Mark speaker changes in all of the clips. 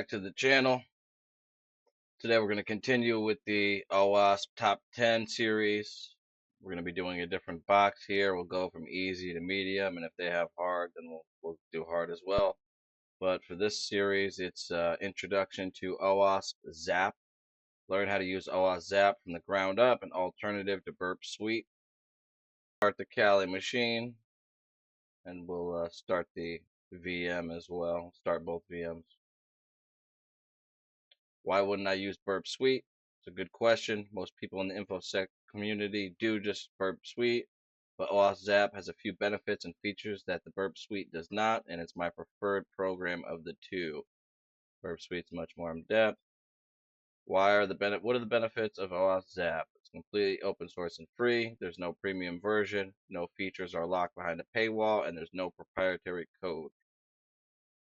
Speaker 1: back to the channel. Today we're going to continue with the OWASP Top 10 series. We're going to be doing a different box here. We'll go from easy to medium, and if they have hard, then we'll do hard as well. But for this series, it's Introduction to OWASP ZAP. Learn how to use OWASP ZAP from the ground up, an alternative to BurpSuite. Start the Kali machine, and we'll start the VM as well. Start both VMs. Why wouldn't I use BurpSuite? It's a good question. Most people in the InfoSec community do just BurpSuite, but OWASP ZAP has a few benefits and features that the BurpSuite does not, and it's my preferred program of the two. BurpSuite's much more in depth. What are the benefits of OWASP ZAP? It's completely open source and free. There's no premium version. No features are locked behind a paywall, and there's no proprietary code.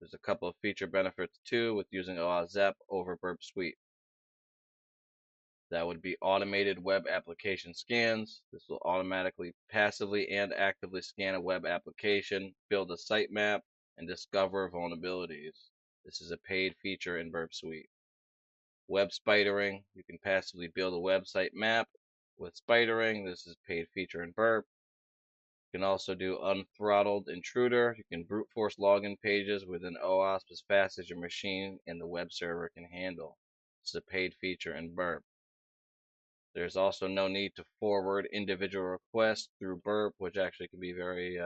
Speaker 1: There's a couple of feature benefits too with using OWASP ZAP over BurpSuite. That would be automated web application scans. This will automatically, passively, and actively scan a web application, build a sitemap, and discover vulnerabilities. This is a paid feature in BurpSuite. Web spidering. You can passively build a website map with spidering. This is a paid feature in Burp. You can also do unthrottled intruder. You can brute force login pages within OWASP as fast as your machine and the web server can handle. This is a paid feature in Burp. There's also no need to forward individual requests through Burp, which actually can be very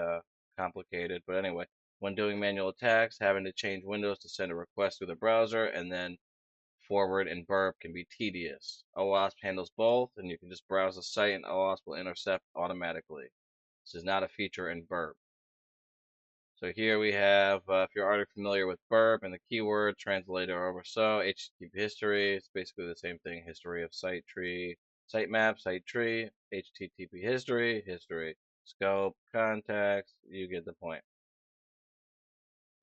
Speaker 1: complicated. But anyway, when doing manual attacks, having to change windows to send a request through the browser and then forward in Burp can be tedious. OWASP handles both, and you can just browse the site and OWASP will intercept automatically. This is not a feature in Burp. So here we have, if you're already familiar with Burp and the keyword translator over so, HTTP history, it's basically the same thing, history of site tree, sitemap, site tree, HTTP history, scope, contacts, you get the point.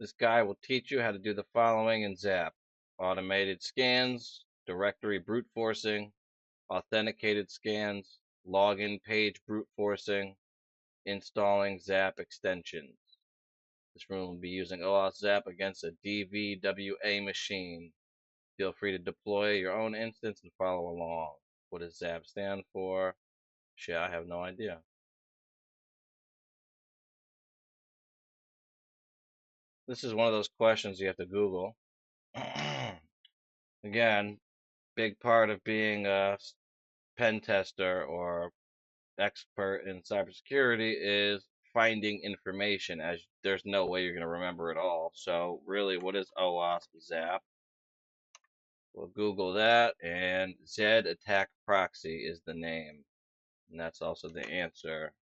Speaker 1: This guy will teach you how to do the following in ZAP. Automated scans, directory brute forcing, authenticated scans, login page brute forcing, installing ZAP extensions. This room will be using OWASP ZAP against a DVWA machine. Feel free to deploy your own instance and follow along. What does ZAP stand for? Shit, I have no idea. This is one of those questions you have to Google. Again, big part of being a pen tester or expert in cybersecurity is finding information, as there's no way you're going to remember it all. So really, what is OWASP ZAP? We'll Google that, and Z Attack Proxy is the name, and that's also the answer.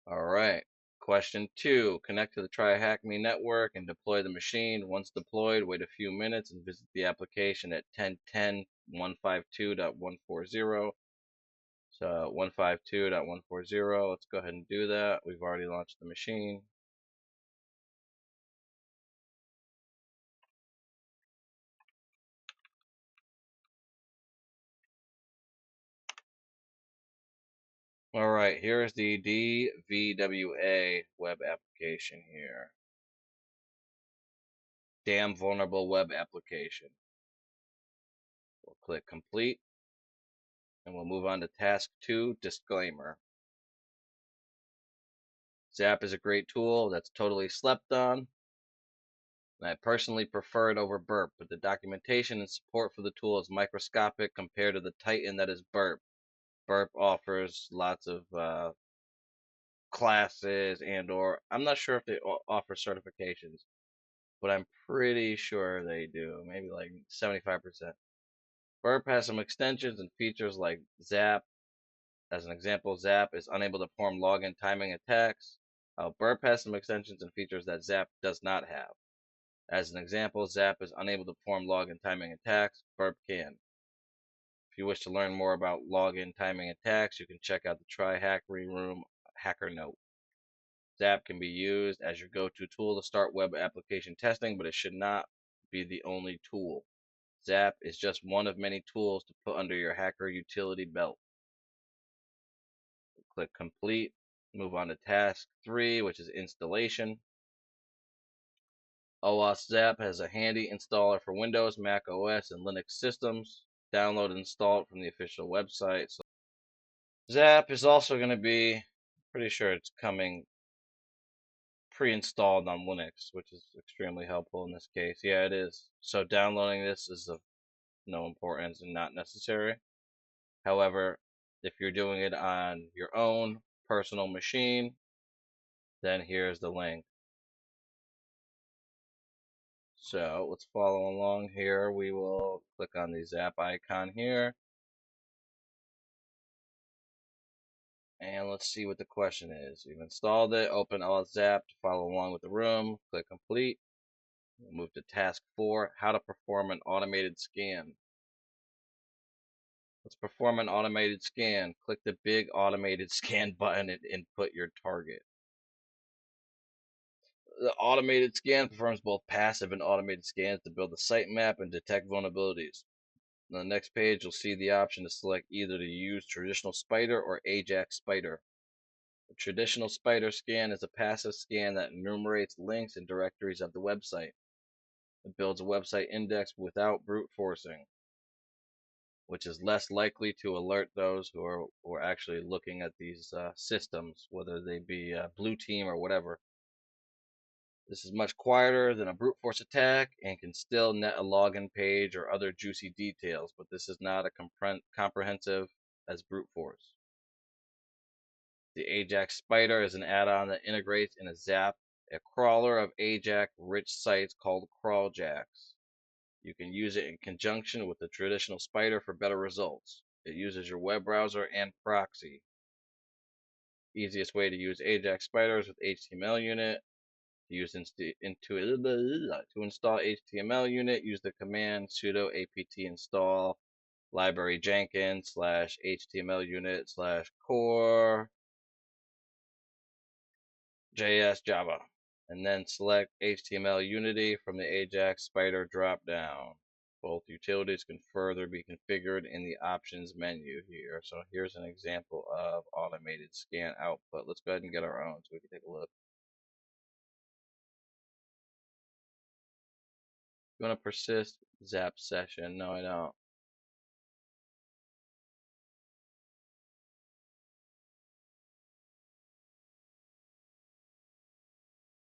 Speaker 1: All right. Question 2. Connect to the TryHackMe network and deploy the machine. Once deployed, wait a few minutes and visit the application at 10.10.152.140. So 152.140. Let's go ahead and do that. We've already launched the machine. All right, here's the DVWA web application here. Damn vulnerable web application. We'll click complete, and we'll move on to task 2, disclaimer. ZAP is a great tool that's totally slept on, and I personally prefer it over Burp, but the documentation and support for the tool is microscopic compared to the titan that is Burp. Burp offers lots of classes and/or I'm not sure if they offer certifications, but I'm pretty sure they do, maybe like 75%. Burp has some extensions and features like ZAP. As an example, ZAP is unable to perform login timing attacks. Burp has some extensions and features that ZAP does not have. As an example, ZAP is unable to perform login timing attacks. Burp can. If you wish to learn more about login timing attacks, you can check out the TryHackMe Room Hacker Note. ZAP can be used as your go-to tool to start web application testing, but it should not be the only tool. ZAP is just one of many tools to put under your hacker utility belt. Click complete. Move on to task 3, which is installation. OWASP ZAP has a handy installer for Windows, Mac OS, and Linux systems. Download and install it from the official website. So ZAP is also going to be, pretty sure it's coming pre-installed on Linux, which is extremely helpful in this case. Yeah, it is. So downloading this is of no importance and not necessary. However, if you're doing it on your own personal machine, then here's the link. So let's follow along here. We will click on the Zap icon here. And let's see what the question is. You've installed it. Open OWASP ZAP to follow along with the room. Click complete. We'll move to task 4, how to perform an automated scan. Let's perform an automated scan. Click the big automated scan button and input your target. The automated scan performs both passive and automated scans to build a sitemap and detect vulnerabilities. On the next page, you'll see the option to select either to use traditional spider or Ajax spider. A traditional spider scan is a passive scan that enumerates links and directories of the website. It builds a website index without brute forcing, which is less likely to alert those who are actually looking at these systems, whether they be blue team or whatever. This is much quieter than a brute force attack and can still net a login page or other juicy details, but this is not as comprehensive as brute force. The Ajax Spider is an add-on that integrates in a Zap a crawler of Ajax-rich sites called crawljacks. You can use it in conjunction with the traditional Spider for better results. It uses your web browser and Proxy. Easiest way to use Ajax Spider is with HTML unit. To install HTML unit, use the command sudo apt install library Jenkins /HTML unit /core JS Java, and then select HTML Unity from the Ajax Spider dropdown. Both utilities can further be configured in the options menu here. So here's an example of automated scan output. Let's go ahead and get our own so we can take a look. You want to persist Zap session? No, I don't.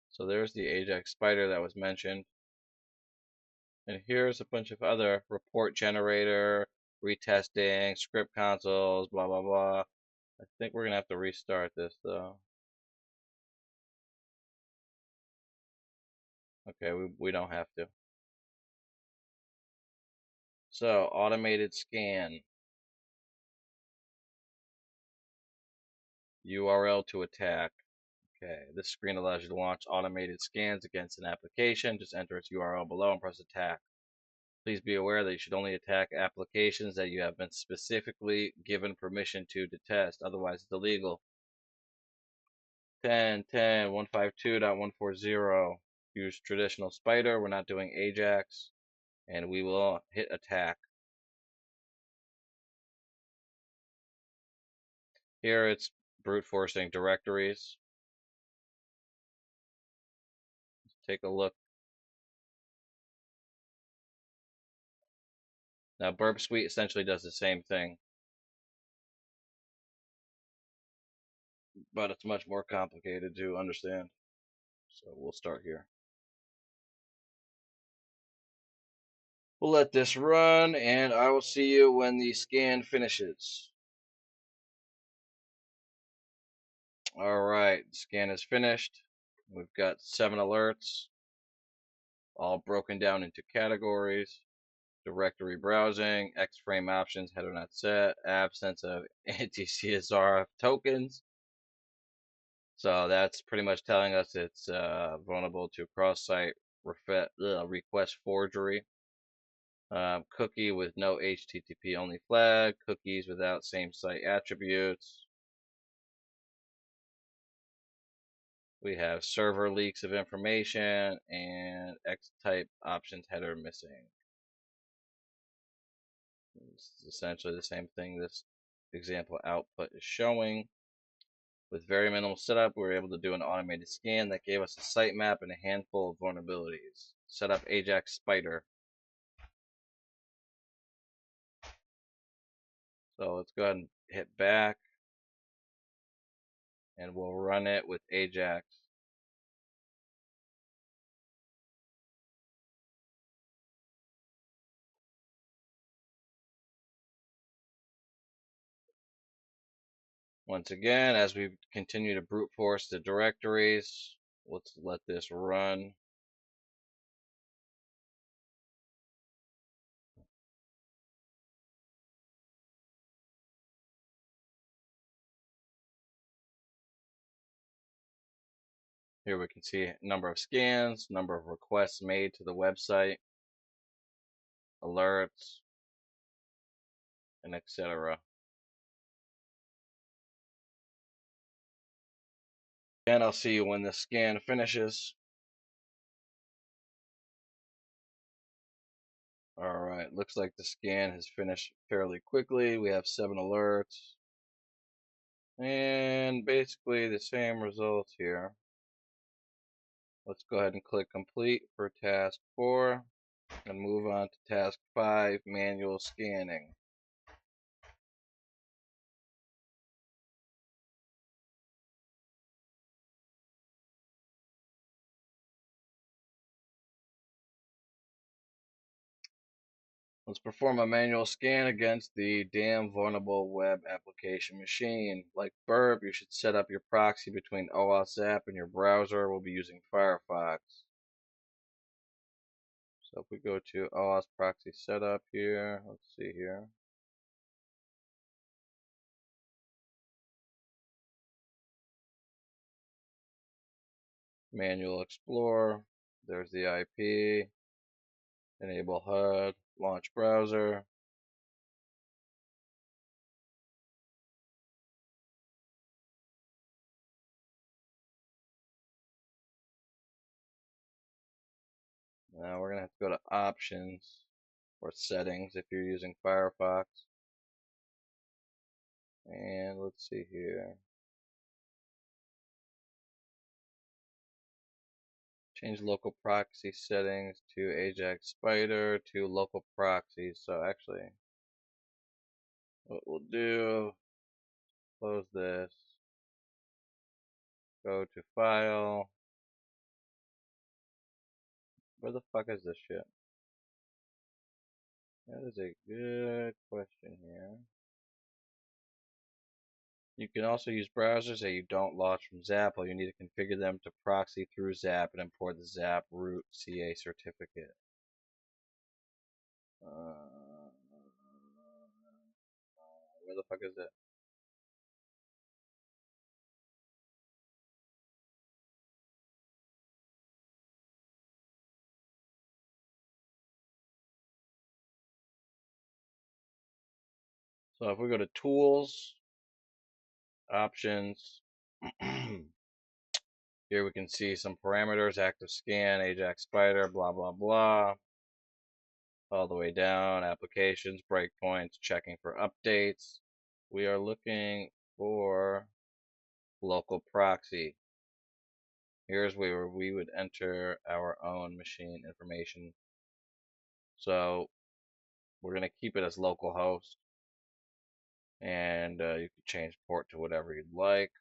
Speaker 1: So there's the Ajax Spider that was mentioned. And here's a bunch of other report generator, retesting, script consoles, blah, blah, blah. I think we're going to have to restart this though. Okay, we don't have to. So, automated scan. URL to attack. Okay, this screen allows you to launch automated scans against an application. Just enter its URL below and press attack. Please be aware that you should only attack applications that you have been specifically given permission to test, otherwise it's illegal. 10.10.152.140. Use traditional spider. We're not doing Ajax. And we will hit attack. Here it's brute forcing directories. Let's take a look. Now BurpSuite essentially does the same thing, but it's much more complicated to understand. So we'll start here. We'll let this run, and I will see you when the scan finishes. All right, the scan is finished. We've got 7 alerts, all broken down into categories. Directory browsing, X-frame options, header not set, absence of anti-CSRF tokens. So that's pretty much telling us it's vulnerable to cross-site request forgery. Cookie with no HTTP only flag, cookies without same site attributes. We have server leaks of information and X-type options header missing. It's essentially the same thing this example output is showing. With very minimal setup, we were able to do an automated scan that gave us a sitemap and a handful of vulnerabilities. Set up Ajax Spider. So let's go ahead and hit back, and we'll run it with Ajax. Once again, as we continue to brute force the directories, let's let this run. Here we can see number of scans, number of requests made to the website, alerts, and etc. And I'll see you when the scan finishes. Alright, looks like the scan has finished fairly quickly. We have 7 alerts. And basically the same results here. Let's go ahead and click complete for task 4 and move on to task 5, manual scanning. Let's perform a manual scan against the damn vulnerable web application machine. Like Burp, you should set up your proxy between OWASP ZAP and your browser. We'll be using Firefox. So if we go to OWASP proxy setup here, let's see here. Manual Explorer, there's the IP, enable HUD, launch browser. Now we're gonna have to go to options or settings if you're using Firefox. And let's see here. Change local proxy settings to Ajax Spider to local proxies. So actually, what we'll do, close this, go to File. Where the fuck is this shit? That is a good question here. You can also use browsers that you don't launch from Zap. All you need to configure them to proxy through Zap and import the Zap root CA certificate. Where the fuck is it? So if we go to Tools, Options, here we can see some parameters, active scan, Ajax Spider, blah, blah, blah. All the way down, applications, breakpoints, checking for updates. We are looking for local proxy. Here's where we would enter our own machine information. So we're going to keep it as localhost. And you can change port to whatever you'd like.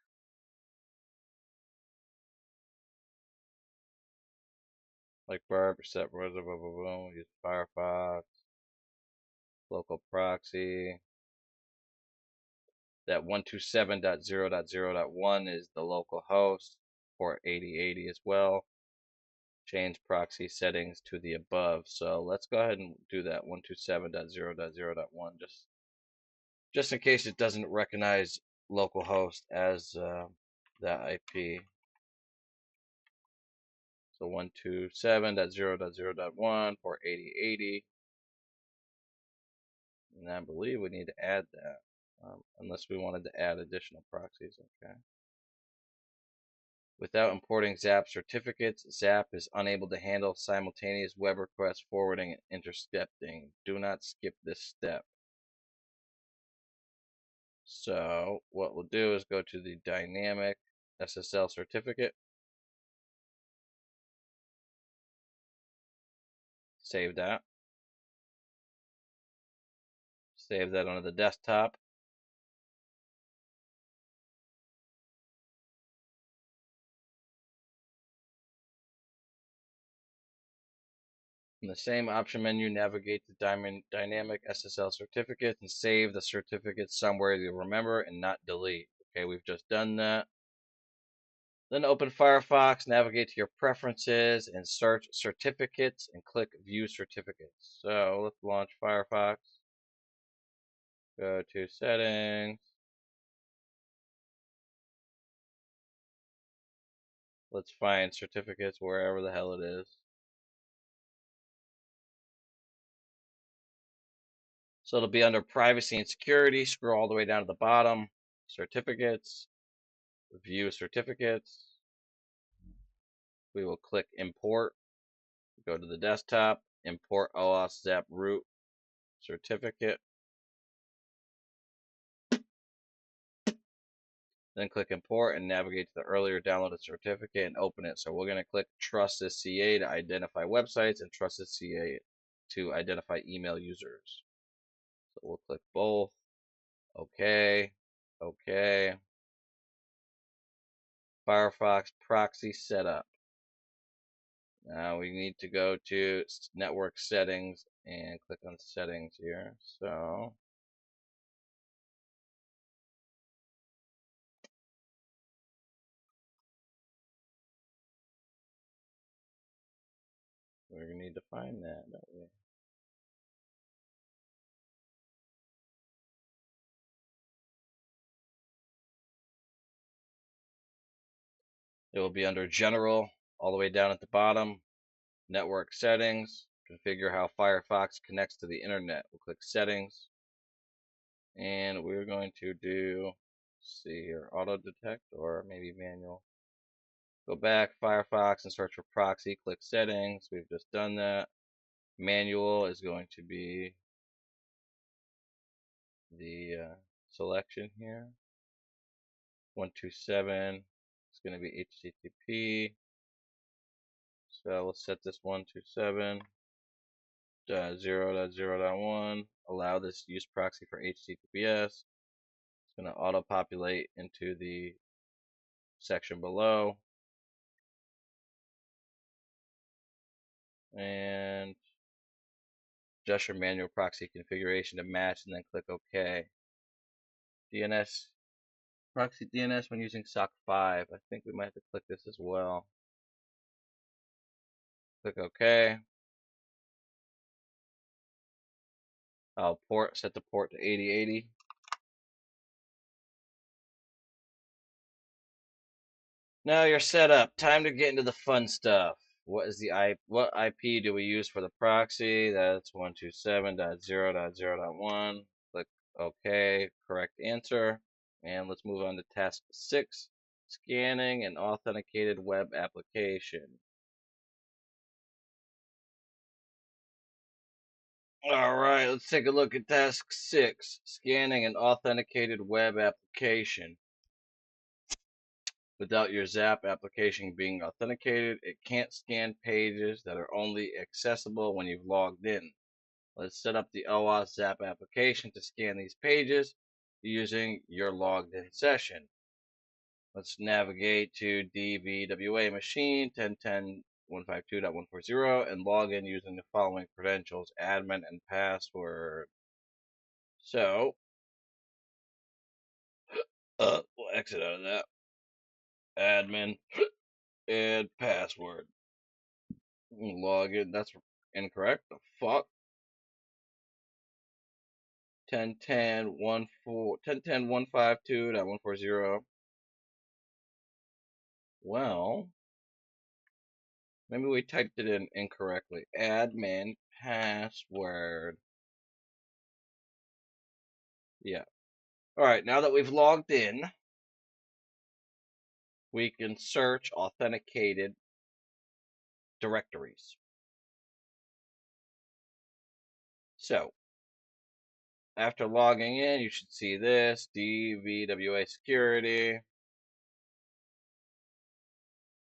Speaker 1: Like Burp, set browser, blah, blah, blah, use Firefox, local proxy. That 127.0.0.1 is the local host, port 8080 as well. Change proxy settings to the above. So let's go ahead and do that 127.0.0.1 just in case it doesn't recognize localhost as that IP. So 127.0.0.1 port 8080. And I believe we need to add that, unless we wanted to add additional proxies. Okay. Without importing ZAP certificates, ZAP is unable to handle simultaneous web request forwarding and intercepting. Do not skip this step. So what we'll do is go to the dynamic SSL certificate, save that onto the desktop. In the same option menu, navigate to dynamic SSL certificate and save the certificate somewhere you'll remember and not delete. Okay, we've just done that. Then open Firefox, navigate to your preferences and search certificates and click view certificates. So let's launch Firefox. Go to settings. Let's find certificates wherever the hell it is. So it'll be under privacy and security. Scroll all the way down to the bottom. Certificates. View certificates. We will click import. Go to the desktop. Import OWASP ZAP root certificate. Then click import and navigate to the earlier downloaded certificate and open it. So we're going to click trust this CA to identify websites and trust this CA to identify email users. So we'll click both. Okay. Okay. Firefox proxy setup. Now we need to go to network settings and click on settings here. So we're going to need to find that, don't we? It will be under general all the way down at the bottom. Network settings. Configure how Firefox connects to the internet. We'll click settings. And we're going to do, let's see here, auto detect or maybe manual. Go back, Firefox, and search for proxy. Click settings. We've just done that. Manual is going to be the selection here. 127 is going to be HTTP. So let's set this 127.0.0.1. Allow this use proxy for HTTPS. It's going to auto-populate into the section below. And adjust your manual proxy configuration to match and then click OK. DNS, proxy DNS when using SOC 5. I think we might have to click this as well. Click OK. I'll set the port to 8080. Now you're set up. Time to get into the fun stuff. What IP do we use for the proxy? That's 127.0.0.1. Click OK. Correct answer. And let's move on to task 6, scanning an authenticated web application. All right, let's take a look at task 6, scanning an authenticated web application. Without your ZAP application being authenticated, it can't scan pages that are only accessible when you've logged in. Let's set up the OWASP ZAP application to scan these pages using your logged in session. Let's navigate to DVWA machine 10.10.152.140 and log in using the following credentials: admin and password. So we'll exit out of that. Admin and password. Log in. That's incorrect. The fuck? 10.10.152.140. Well, maybe we typed it in incorrectly. Admin password. Yeah. All right. Now that we've logged in, we can search authenticated directories. So, after logging in, you should see this, DVWA security.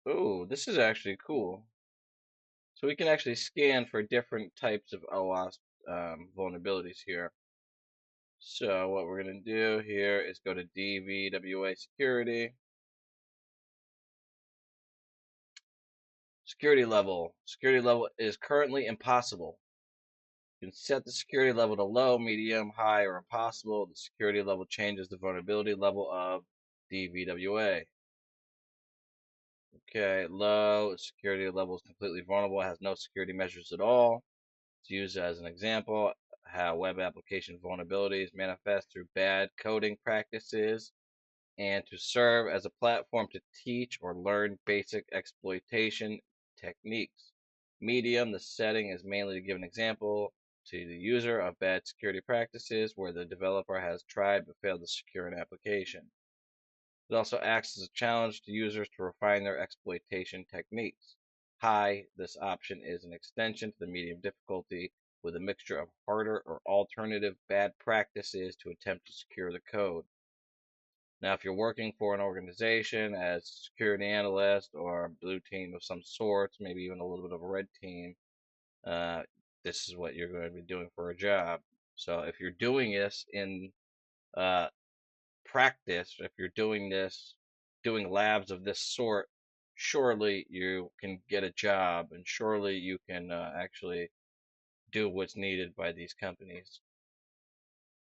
Speaker 1: Ooh, this is actually cool. So we can actually scan for different types of OWASP vulnerabilities here. So what we're going to do here is go to DVWA security. Security level. Security level is currently impossible. You can set the security level to low, medium, high, or impossible. The security level changes the vulnerability level of DVWA. Okay, low, security level is completely vulnerable, has no security measures at all. It's used as an example how web application vulnerabilities manifest through bad coding practices and to serve as a platform to teach or learn basic exploitation techniques. Medium, the setting is mainly to give an example to the user of bad security practices where the developer has tried but failed to secure an application. It also acts as a challenge to users to refine their exploitation techniques. High, this option is an extension to the medium difficulty with a mixture of harder or alternative bad practices to attempt to secure the code. Now, if you're working for an organization as a security analyst or a blue team of some sorts, maybe even a little bit of a red team, this is what you're going to be doing for a job. So if you're doing this in uh, practice, if you're doing this, doing labs of this sort, surely you can get a job and surely you can actually do what's needed by these companies.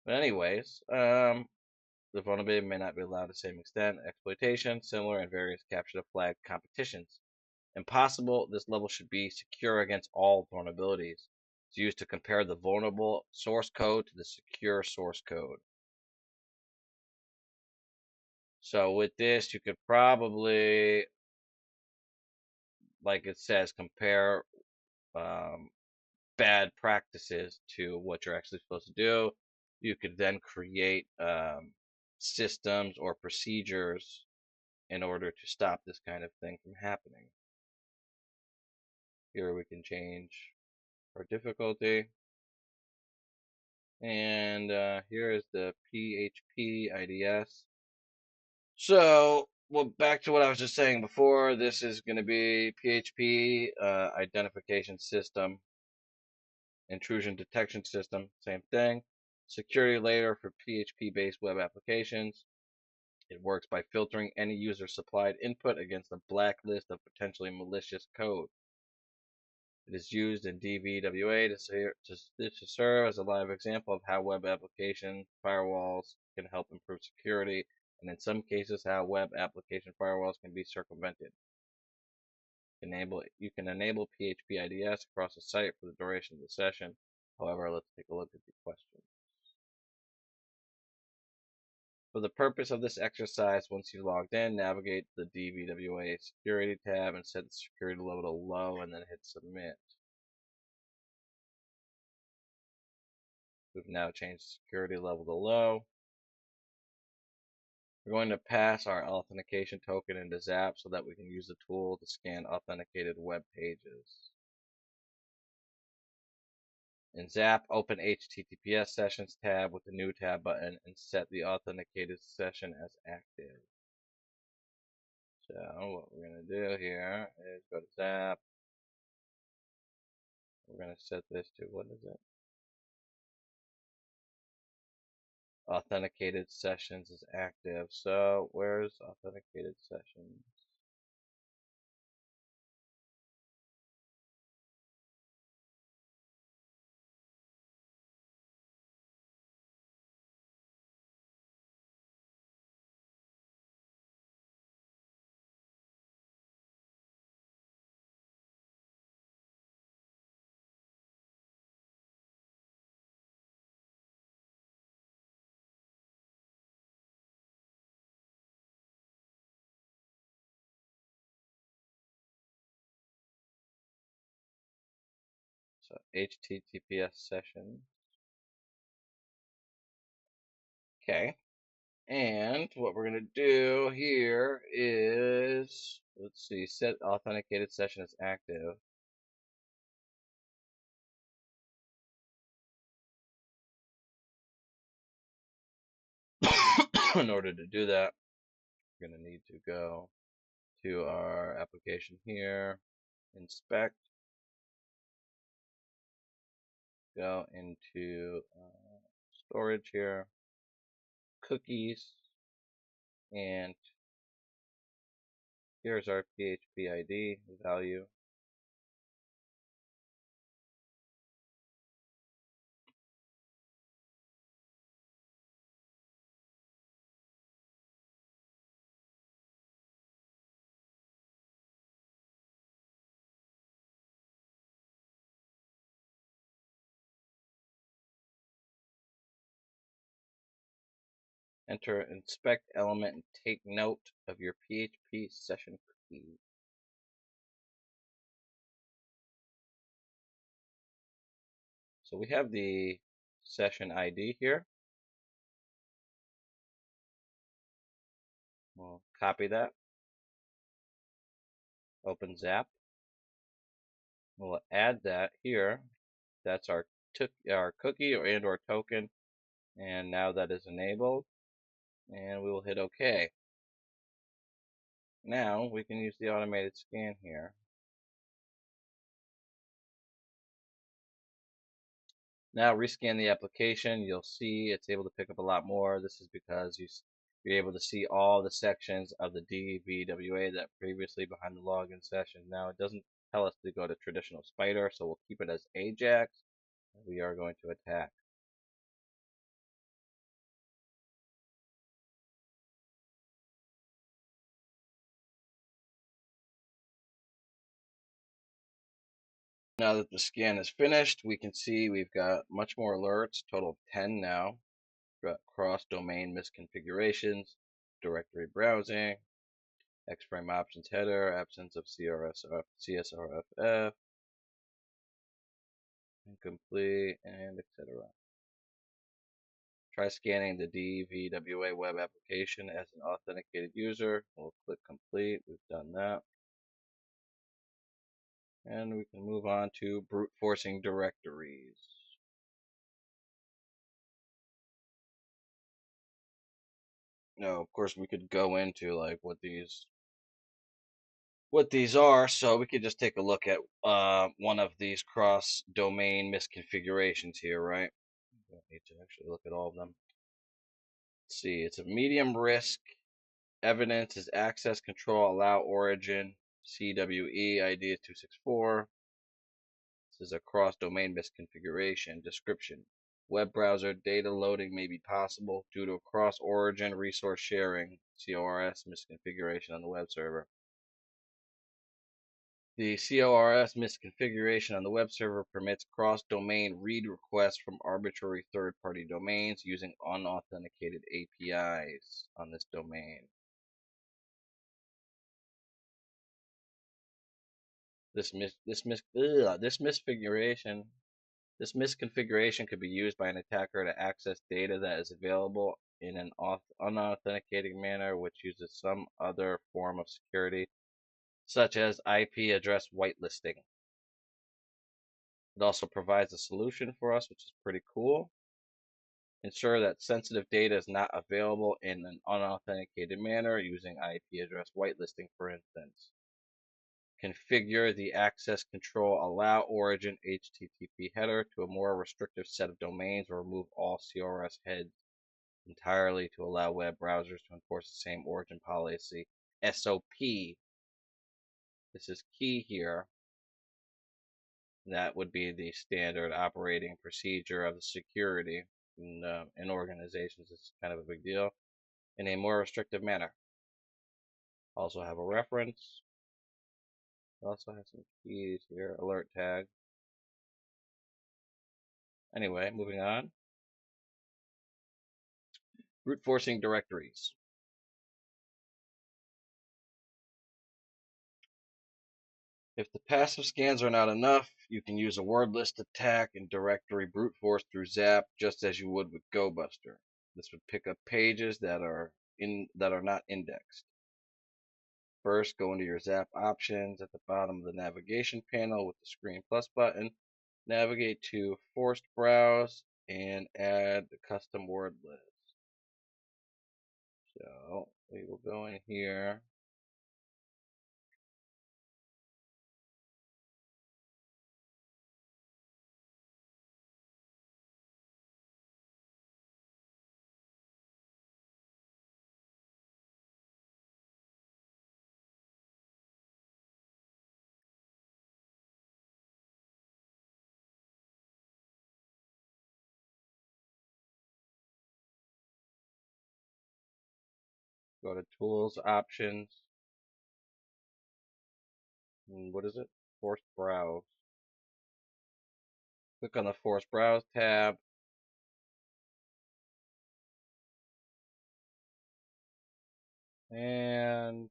Speaker 1: But anyways, the vulnerability may not be allowed to the same extent. Exploitation, similar in various capture the flag competitions. Impossible, this level should be secure against all vulnerabilities. It's used to compare the vulnerable source code to the secure source code. So with this, you could probably, like it says, compare bad practices to what you're actually supposed to do. You could then create systems or procedures in order to stop this kind of thing from happening. Here we can change our difficulty. And here is the PHP IDS. So, well, back to what I was just saying before, this is going to be PHP identification system, intrusion detection system, same thing. Security layer for PHP-based web applications. It works by filtering any user-supplied input against a blacklist of potentially malicious code. It is used in DVWA to serve as a live example of how web application firewalls can help improve security, and in some cases, how web application firewalls can be circumvented. You can enable PHP IDS across the site for the duration of the session. However, let's take a look at the question. For the purpose of this exercise, once you've logged in, navigate to the DVWA security tab and set the security level to low and then hit submit. We've now changed the security level to low. We're going to pass our authentication token into ZAP so that we can use the tool to scan authenticated web pages. In ZAP, open HTTPS Sessions tab with the New tab button and set the authenticated session as active. So what we're going to do here is go to ZAP. We're going to set this to, what is it? Authenticated Sessions is active. So where's authenticated sessions? So HTTPS session. Okay. And what we're going to do here is, let's see, set authenticated session as active. In order to do that, we're going to need to go to our application here, inspect, go into storage here, cookies, and here's our PHP ID value. Enter inspect element and take note of your PHP session cookie. So we have the session ID here. We'll copy that. Open Zap. We'll add that here. That's our cookie or token. And now that is enabled. And we will hit OK. Now we can use the automated scan here. Now rescan the application. You'll see it's able to pick up a lot more. This is because you're able to see all the sections of the DVWA that previously behind the login session. Now it doesn't tell us to go to traditional spider, so we'll keep it as Ajax. We are going to attack. Now that the scan is finished, we can see we've got much more alerts, total of 10 now. We've got cross-domain misconfigurations, directory browsing, X-frame options header, absence of CSRFF, incomplete, and etc. Try scanning the DVWA web application as an authenticated user. We'll click complete. We've done that. And we can move on to brute forcing directories. Now, of course, we could go into like what these are, so we could just take a look at one of these cross-domain misconfigurations here, right? We don't need to actually look at all of them. Let's see, it's a medium risk. Evidence is access control, allow origin, CWE, ID is 264. This is a cross-domain misconfiguration. Description. Web browser data loading may be possible due to cross-origin resource sharing, CORS misconfiguration on the web server. The CORS misconfiguration on the web server permits cross-domain read requests from arbitrary third-party domains using unauthenticated APIs on this domain. This misconfiguration could be used by an attacker to access data that is available in an unauthenticated manner, which uses some other form of security, such as IP address whitelisting. It also provides a solution for us, which is pretty cool. Ensure that sensitive data is not available in an unauthenticated manner using IP address whitelisting, for instance. Configure the access control allow origin HTTP header to a more restrictive set of domains, or remove all CORS heads entirely to allow web browsers to enforce the same origin policy. SOP. This is key here. That would be the standard operating procedure of the security in organizations. It's kind of a big deal. In a more restrictive manner. Also have a reference. Also have some keys here. Alert tag. Anyway, moving on. Brute forcing directories. If the passive scans are not enough, you can use a word list attack and directory brute force through Zap, just as you would with GoBuster. This would pick up pages that are not indexed. First, go into your Zap options at the bottom of the navigation panel with the screen plus button. Navigate to forced browse and add the custom word list. So we will go in here. Go to Tools, Options. And what is it? Force Browse. Click on the Force Browse tab. And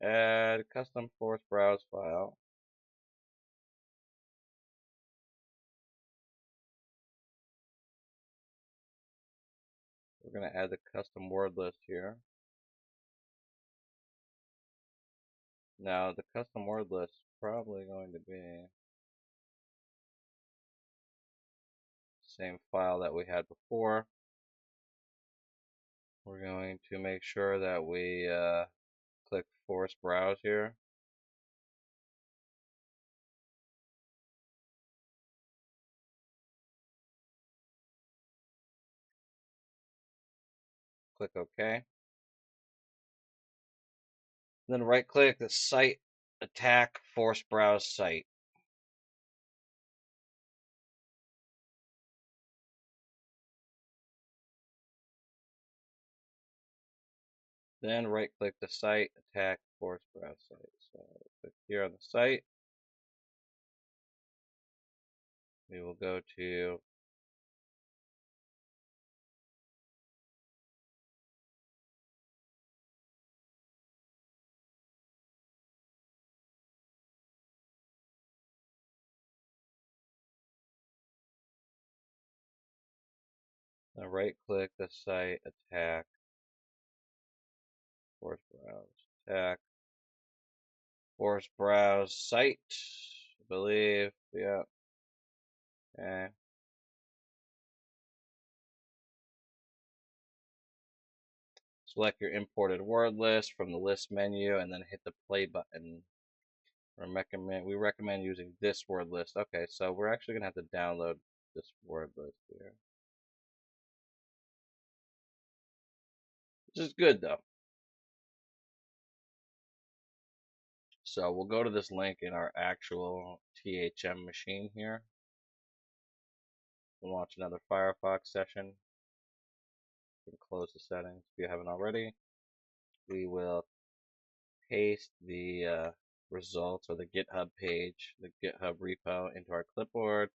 Speaker 1: add custom Force Browse file. We're going to add the custom word list here. Now, the custom word list is probably going to be the same file that we had before. We're going to make sure that we click Force Browse here. Click OK. Then right click the Site Attack Force Browse Site. Then right click the Site Attack Force Browse Site. So click here on the site. We will go to then right click the Site Attack Force Browse Attack Force Browse Site, I believe. Yeah. Okay. Select your imported word list from the list menu and then hit the play button. We recommend using this word list. Okay, so we're actually gonna have to download this word list here. Which is good though. So we'll go to this link in our actual THM machine here. We'll launch another Firefox session. You can close the settings if you haven't already. We will paste the results or the GitHub page, the GitHub repo into our clipboard,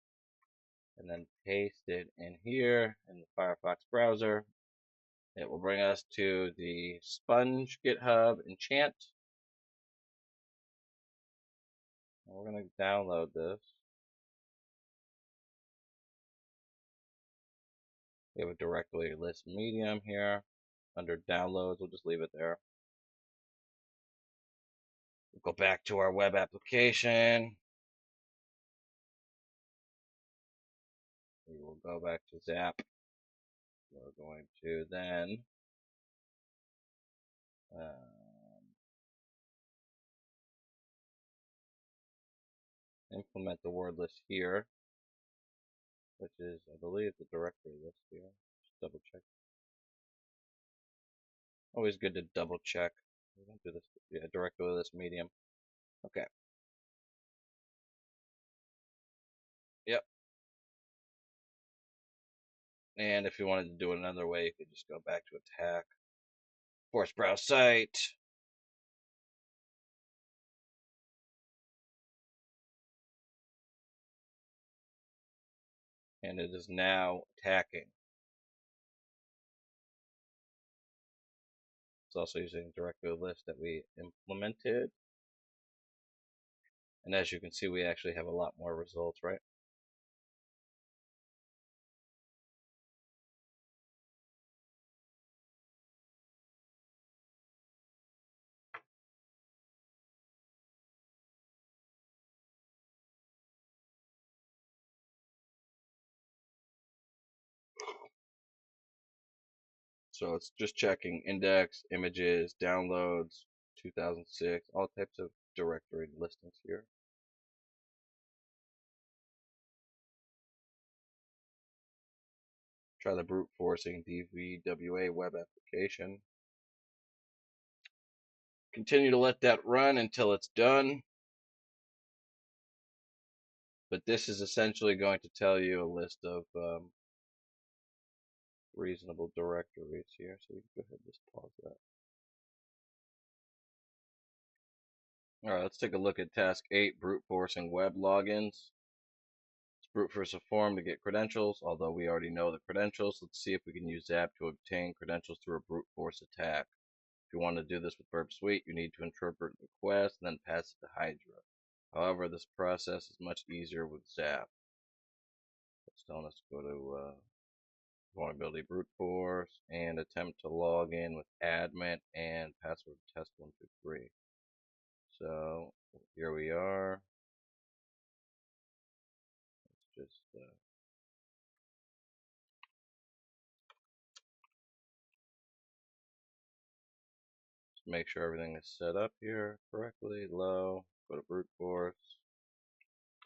Speaker 1: and then paste it in here in the Firefox browser. It will bring us to the Sponge GitHub enchant. And we're going to download this. We have a directory list medium here. Under downloads, we'll just leave it there. We'll go back to our web application. We will go back to Zap. We're going to then implement the word list here, which is, I believe, the directory list here. Just double check. Always good to double check. We don't do this, yeah, directory list medium. Okay. Yep. And if you wanted to do it another way, you could just go back to attack, force browse site. And it is now attacking. It's also using the directory list that we implemented. And as you can see, we actually have a lot more results, right? So it's just checking index, images, downloads, 2006, all types of directory listings here. Try the brute forcing DVWA web application. Continue to let that run until it's done. But this is essentially going to tell you a list of reasonable directories here. So we can go ahead and just pause that. All right, let's take a look at task 8, brute forcing web logins. Let's brute force a form to get credentials, although we already know the credentials. Let's see if we can use ZAP to obtain credentials through a brute force attack. If you want to do this with BurpSuite, you need to interpret the request and then pass it to Hydra. However, this process is much easier with ZAP. Let's go to vulnerability brute force and attempt to log in with admin and password test123. So here we are. Let's just make sure everything is set up here correctly. Low, go to brute force,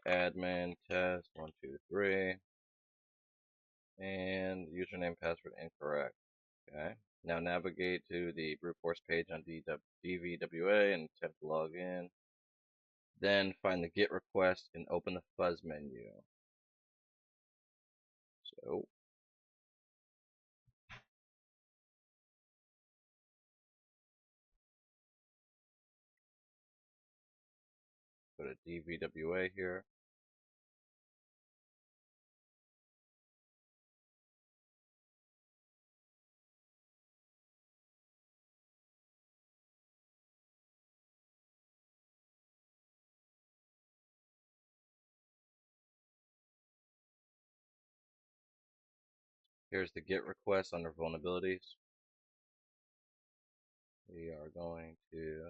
Speaker 1: admin test123, and username password incorrect. Okay. Now navigate to the brute force page on DVWA and attempt to log in. Then find the GET request and open the fuzz menu. So go to DVWA here. Here's the GET request under vulnerabilities. We are going to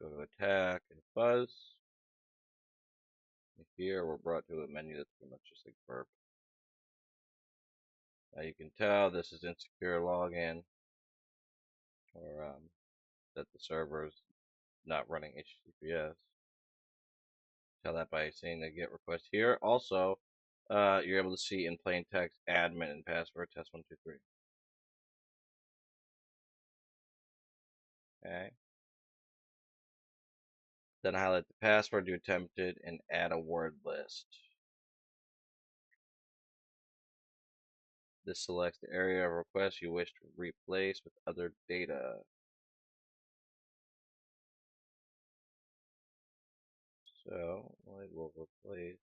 Speaker 1: go to attack and fuzz. And here we're brought to a menu that's pretty much just like burp. Now you can tell this is insecure login, or that the server is not running HTTPS. Tell that by seeing the GET request here. Also, you're able to see in plain text admin and password test123. Okay. Then highlight the password you attempted and add a word list. This selects the area of request you wish to replace with other data. So it will replace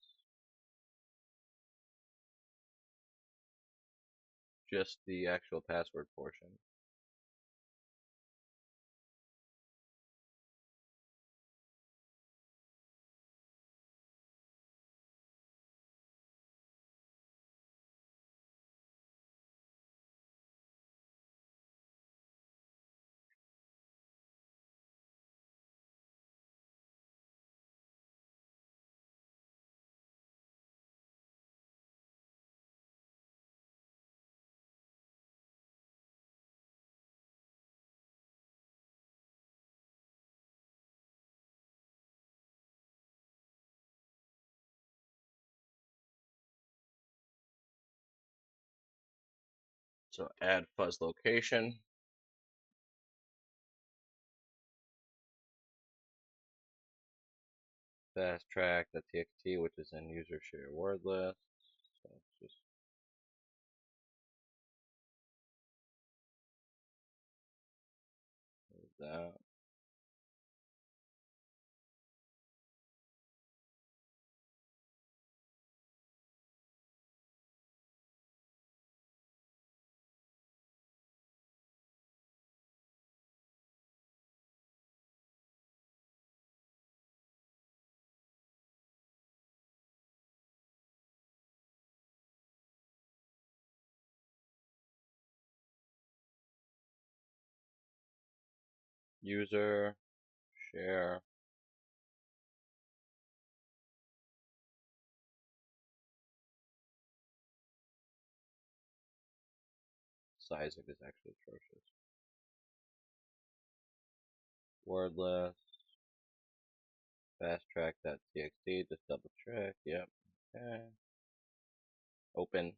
Speaker 1: just the actual password portion. So add fuzz location. Fast track.txt, which is in user share word list. So let's just move that. User share. sizing is actually atrocious. Wordless. Fasttrack.txt. Just double check. Yep. Okay. Open.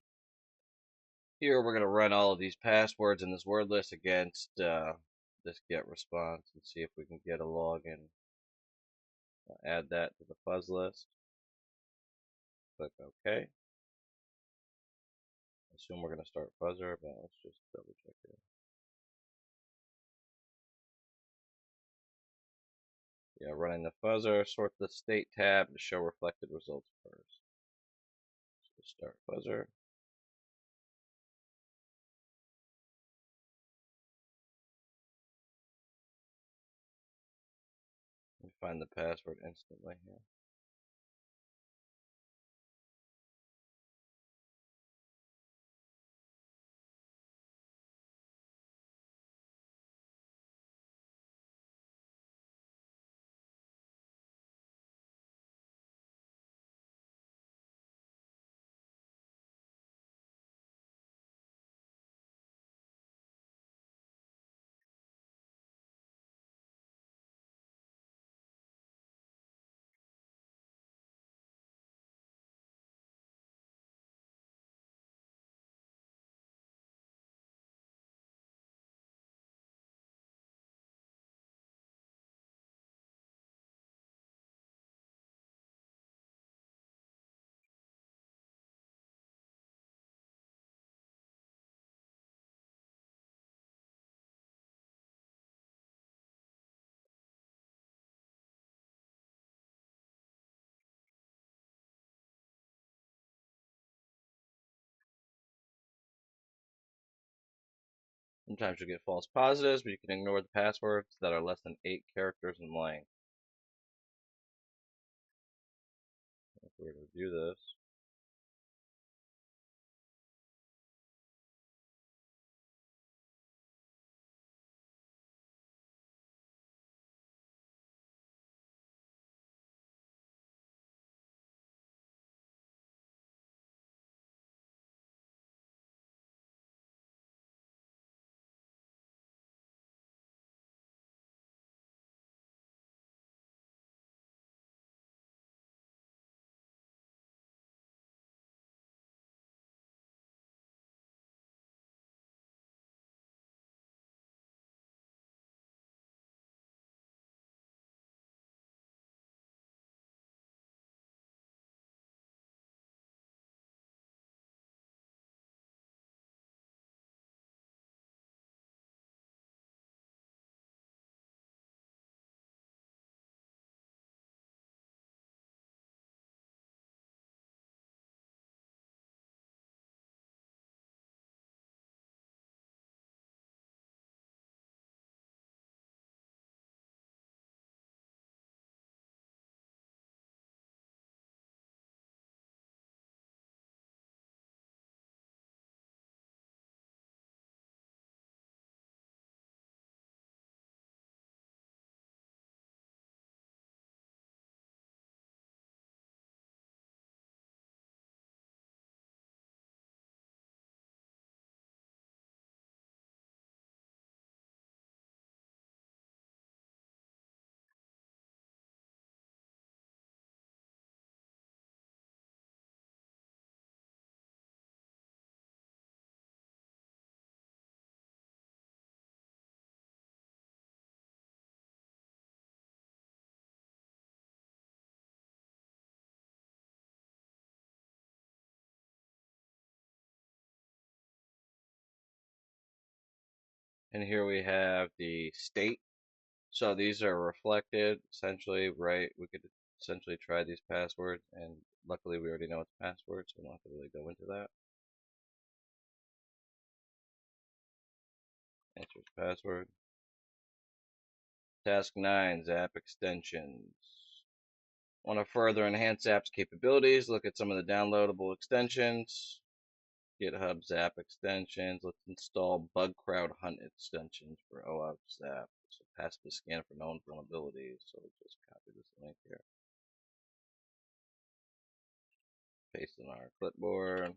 Speaker 1: Here we're going to run all of these passwords in this word list against this get response and see if we can get a login. I'll add that to the fuzz list. Click OK. Assume we're going to start fuzzer, but let's just double check it. Yeah, running the fuzzer, sort the state tab to show reflected results first. So start fuzzer. And find the password instantly here. Sometimes you get false positives, but you can ignore the passwords that are less than 8 characters in length. If we were to do this, and here we have the state. So these are reflected essentially, right? We could essentially try these passwords, and luckily we already know it's passwords, so we don't have to really go into that. Answers password. Task 9, Zap extensions. Want to further enhance Zap's capabilities? Look at some of the downloadable extensions. GitHub Zap extensions. Let's install Bug Crowd Hunt extensions for OWASP ZAP. So pass the scan for known vulnerabilities. So we'll just copy this link here. Paste in our clipboard.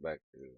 Speaker 1: back to this.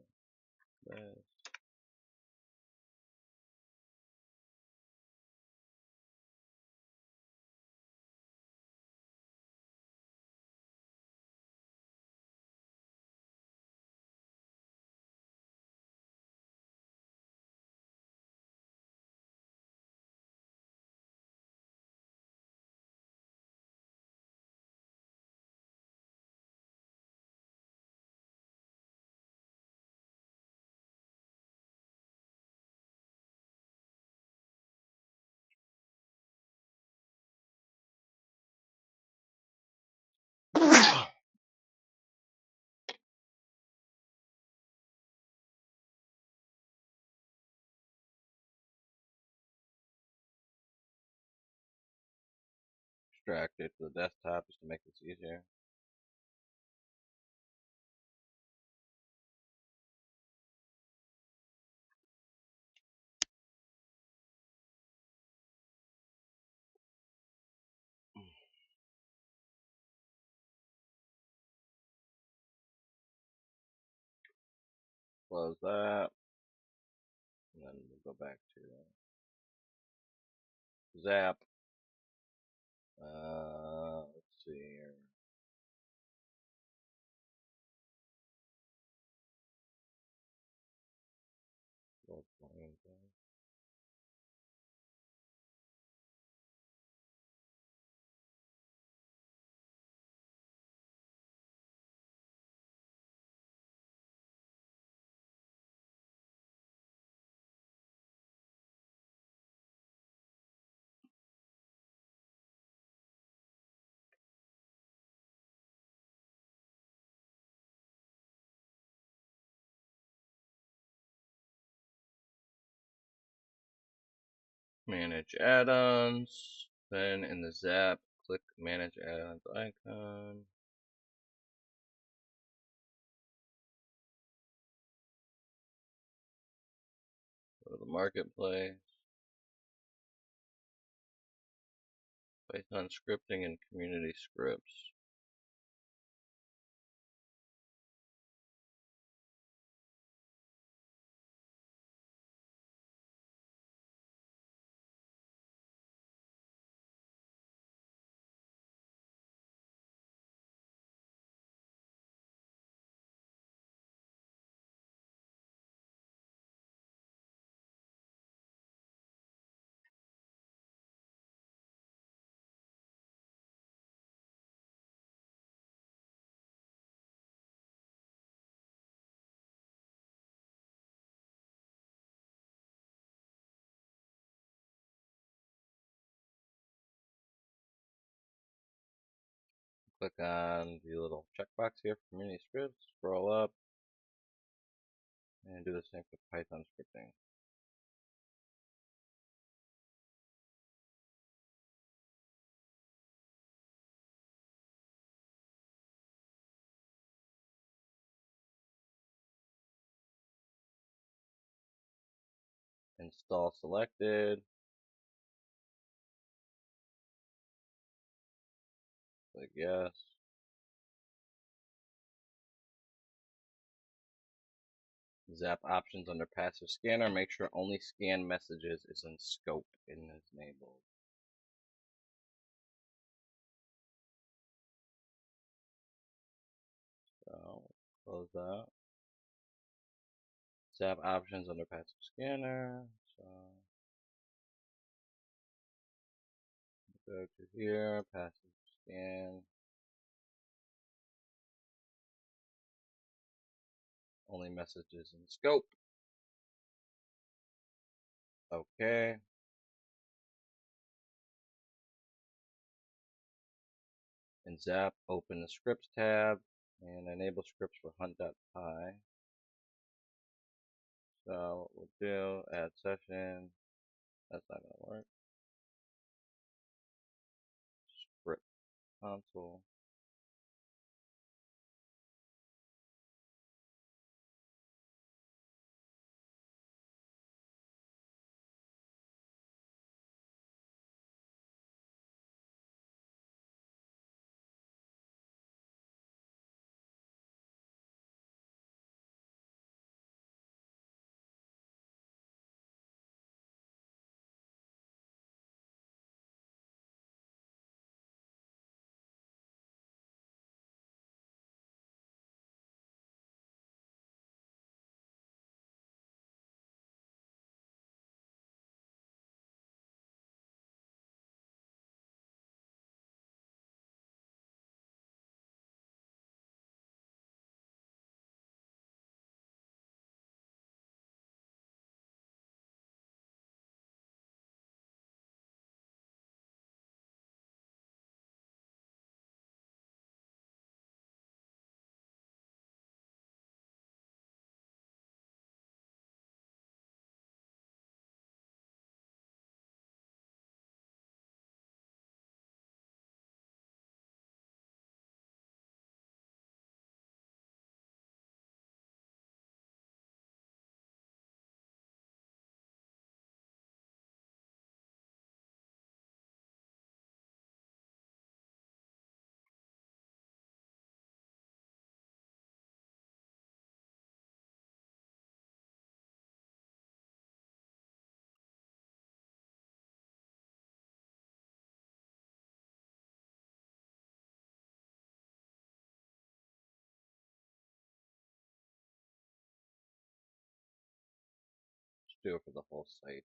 Speaker 1: Extract it to the desktop just to make this easier. Close that, and then we'll go back to Zap. Let's see here. Manage add-ons. Then in the Zap, click Manage Add-ons icon. Go to the Marketplace. Python scripting and community scripts. Click on the little checkbox here for community scripts, scroll up, and do the same for Python scripting. Install selected. Click yes. Zap options under passive scanner. Make sure only scan messages is in scope and is enabled. So close that. Zap options under passive scanner. So go to here, passive scan. Only messages in scope. Okay. In Zap, open the scripts tab and enable scripts for hunt.py. So what we'll do, add session. That's not gonna work. Script console. do it for the whole site.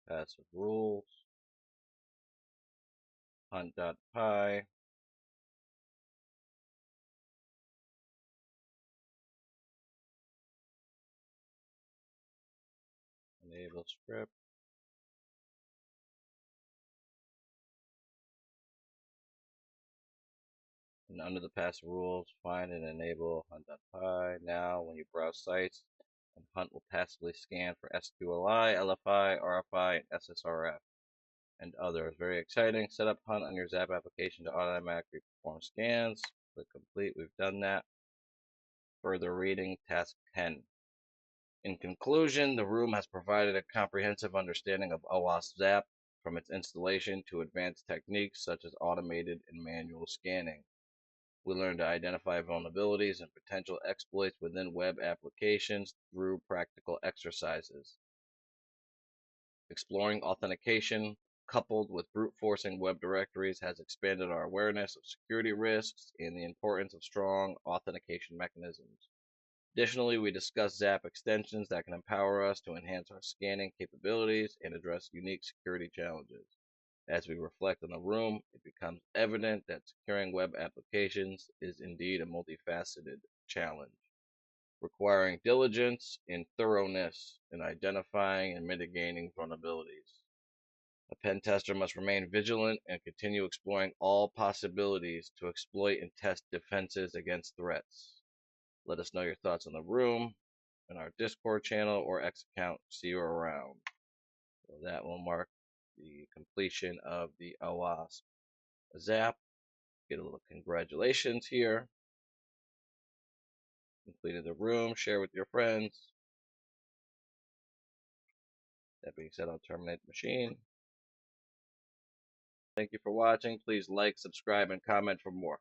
Speaker 1: Passive rules. Hunt.py. Enable script. And under the passive rules, find and enable hunt.py. Now, when you browse sites, Hunt will passively scan for SQLI, LFI, RFI, and SSRF, and others. Very exciting. Set up Hunt on your Zap application to automatically perform scans. Click complete. We've done that. Further reading, task 10. In conclusion, the room has provided a comprehensive understanding of OWASP ZAP, from its installation to advanced techniques such as automated and manual scanning. We learned to identify vulnerabilities and potential exploits within web applications through practical exercises. Exploring authentication, coupled with brute forcing web directories, has expanded our awareness of security risks and the importance of strong authentication mechanisms. Additionally, we discussed ZAP extensions that can empower us to enhance our scanning capabilities and address unique security challenges. As we reflect on the room, it becomes evident that securing web applications is indeed a multifaceted challenge, requiring diligence and thoroughness in identifying and mitigating vulnerabilities. A pen tester must remain vigilant and continue exploring all possibilities to exploit and test defenses against threats. Let us know your thoughts on the room in our Discord channel or X account. See you around. So that will mark the completion of the OWASP ZAP. Get a little congratulations here. Completed the room. Share with your friends. That being said, I'll terminate the machine. Thank you for watching. Please like, subscribe, and comment for more.